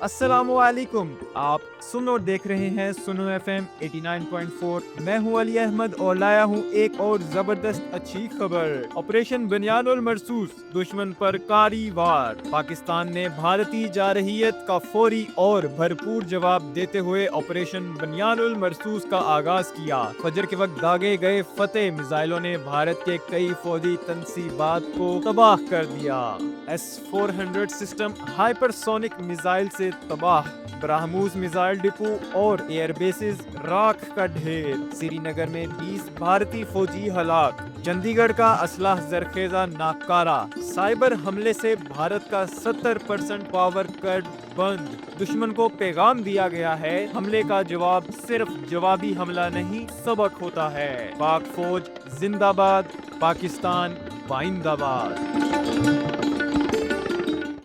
السلام علیکم، آپ سن اور دیکھ رہے ہیں سنو ایف ایم 89.4۔ میں ہوں علی احمد اور لایا ہوں ایک اور زبردست اچھی خبر۔ آپریشن بنیان المرصوص، دشمن پر کاری وار۔ پاکستان نے بھارتی جارحیت کا فوری اور بھرپور جواب دیتے ہوئے آپریشن بنیان المرصوص کا آغاز کیا۔ فجر کے وقت داغے گئے فتح میزائلوں نے بھارت کے کئی فوجی تنصیبات کو تباہ کر دیا۔ S-400 system hyper sonic missile سے تباہ، برہموس میزائل ڈپو اور ایئر بیسز راکھ کا ڈھیر۔ سری نگر میں 20 بھارتی فوجی ہلاک۔ چندی گڑھ کا اسلحہ زرخیزہ ناکارہ۔ سائبر حملے سے بھارت کا 70% پاور کٹ بند۔ دشمن کو پیغام دیا گیا ہے، حملے کا جواب صرف جوابی حملہ نہیں، سبق ہوتا ہے۔ پاک فوج زندہ باد، پاکستان بائندہ باد۔